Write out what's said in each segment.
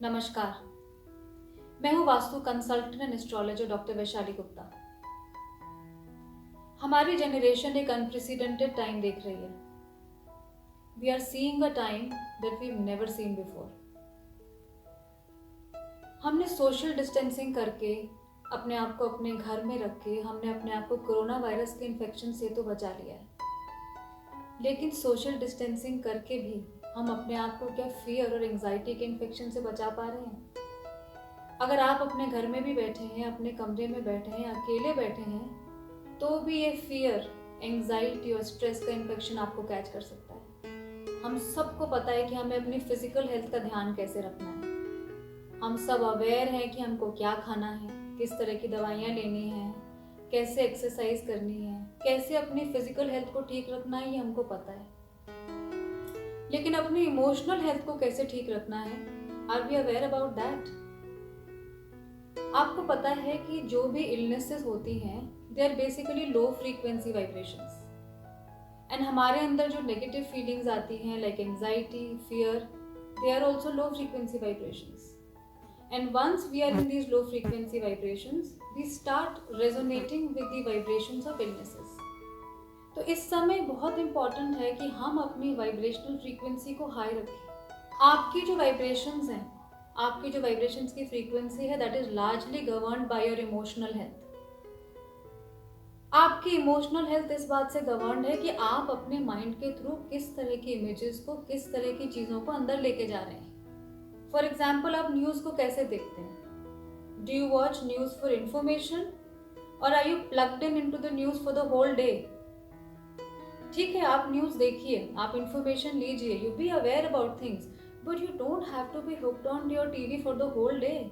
नमस्कार। मैं हूँ vastu consultant and astrologer doctor Vaishali Gupta. हमारी जनरेशन एक अनप्रेसिडेंटेड टाइम देख रही है। We are seeing a time that we never seen before. हमने सोशल डिस्टेंसिंग करके अपने आप को अपने घर में रख के हमने अपने आप को कोरोना वायरस के इन्फेक्शन से तो बचा लिया है, लेकिन सोशल डिस्टेंसिंग करके भी हम अपने आप को क्या फियर और एंजाइटी के इन्फेक्शन से बचा पा रहे हैं? अगर आप अपने घर में भी बैठे हैं, अपने कमरे में बैठे हैं, अकेले बैठे हैं, तो भी ये फियर, एंजाइटी और स्ट्रेस का इन्फेक्शन आपको कैच कर सकता है। हम सबको पता है कि हमें अपनी फिजिकल हेल्थ का ध्यान कैसे रखना है। हम सब अवेयर हैं कि हमको क्या खाना है, किस तरह की दवाइयाँ लेनी है, कैसे एक्सरसाइज करनी है, कैसे अपनी फिजिकल हेल्थ को ठीक रखना है, ये हमको पता है। लेकिन अपनी इमोशनल हेल्थ को कैसे ठीक रखना है, are we aware about that? आपको पता है कि जो भी इलनेसेस होती हैं, they are basically low frequency vibrations. And हमारे अंदर जो नेगेटिव फीलिंग्स आती हैं like anxiety, fear, they are also low frequency vibrations. And once we are in these low frequency vibrations, we start resonating with the vibrations of illnesses. तो इस समय बहुत important है कि हम अपनी वाइब्रेशनल फ्रीक्वेंसी को हाई रखें। आपकी जो वाइब्रेशंस हैं, आपकी जो वाइब्रेशंस की फ्रीक्वेंसी है, that is largely governed by your emotional health. आपकी इमोशनल हेल्थ इस बात से गवर्न्ड है कि आप अपने माइंड के थ्रू किस तरह की इमेजेस को, किस तरह की चीज़ों को अंदर लेके जा रहे हैं। फॉर एग्जाम्पल, आप न्यूज़ को कैसे देखते हैं? Do you watch news for information or are you plugged in to the news for the whole day? ठीक है, आप न्यूज़ देखिए, आप इंफॉर्मेशन लीजिए, you be aware about things, but you don't have to be hooked on your TV for the whole day.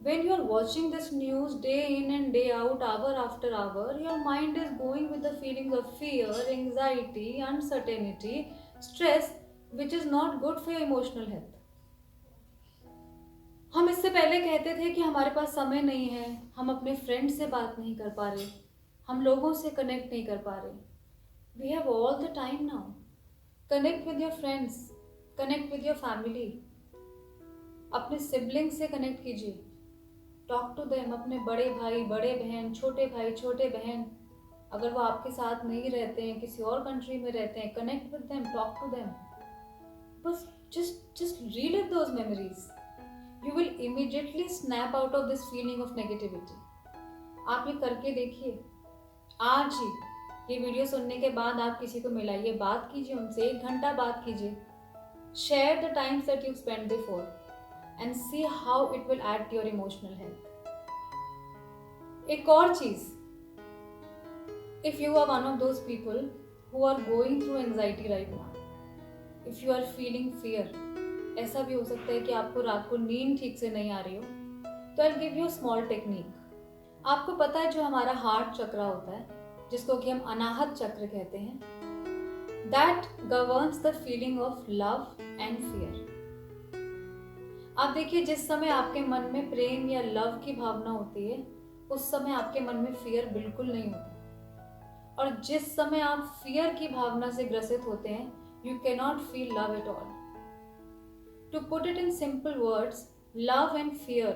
When you are watching this news day in and day out, hour after hour, your mind is going with the feelings of fear, anxiety, uncertainty, stress, which is not good for your emotional health. हम इससे पहले कहते थे कि हमारे पास समय नहीं है, हम अपने फ्रेंड से बात नहीं कर पा रहे, हम लोगों से कनेक्ट नहीं कर पा रहे. We have all the time now. Connect with your friends, connect with your family, अपने सिबलिंग से कनेक्ट कीजिए, टॉक टू देम. अपने बड़े भाई, बड़े बहन, छोटे भाई, छोटे बहन, अगर वो आपके साथ नहीं रहते हैं, किसी और कंट्री में रहते हैं, connect with them, talk to them. बस just relive those memories. You will immediately snap out of this feeling of negativity. आप ये करके देखिए आज ही. ये वीडियो सुनने के बाद आप किसी को मिलाइए, बात कीजिए उनसे, 1 घंटा बात कीजिए. Share the times that you spend before and see how it will add to your emotional health. एक और चीज, if you are one of those people who are going through anxiety right now, if you are feeling fear, ऐसा भी हो सकता है कि आपको रात को नींद ठीक से नहीं आ रही हो, तो I give you small technique. आपको पता है जो हमारा हार्ट चक्र होता है, जिसको कि हम अनाहत चक्र कहते हैं, that governs the feeling of love and fear. आप देखिए, जिस समय आपके मन में प्रेम या लव की भावना होती है, उस समय आपके मन में फियर बिल्कुल नहीं होता. और जिस समय आप फियर की भावना से ग्रसित होते हैं, you can not feel love at all. To put it in simple words, love and fear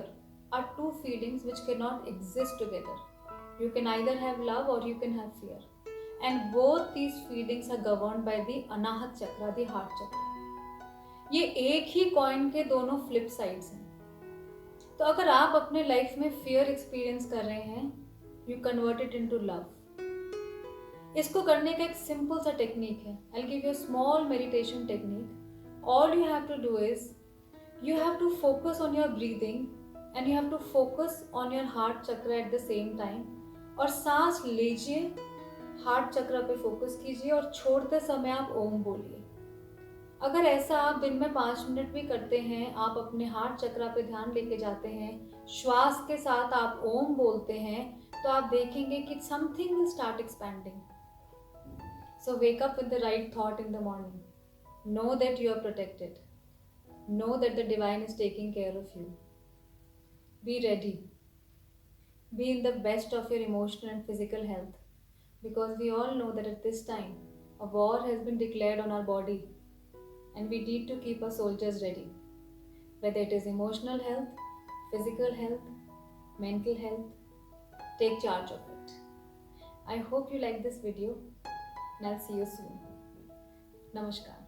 are two feelings which cannot exist together. You can either have love or you can have fear. And both these feelings are governed by the Anahat Chakra, the heart chakra. ये एक ही coin के दोनों flip sides हैं. तो अगर आप अपने life में फियर एक्सपीरियंस कर रहे हैं, you convert it into love. इसको करने का एक सिंपल सा टेक्निक है. I will give you a small meditation technique. All you have to do is you have to focus on your breathing and you have to focus on your heart chakra at the same time. और सांस लीजिए, heart चक्र पे focus कीजिए और छोड़ते समय आप ओम बोलिए. अगर ऐसा आप दिन में 5 मिनट भी करते हैं, आप अपने हार्ट चक्र पे ध्यान लेके जाते हैं, श्वास के साथ आप ओम बोलते हैं, तो आप देखेंगे कि something will start expanding. So wake up with the right thought in the morning. Know that you are protected. Know that the divine is taking care of you. Be ready. Be in the best of your emotional and physical health, because we all know that at this time a war has been declared on our body and we need to keep our soldiers ready. whether it is emotional health, physical health, mental health. Take charge of it. I hope you like this video and I'll see you soon. Namaskar.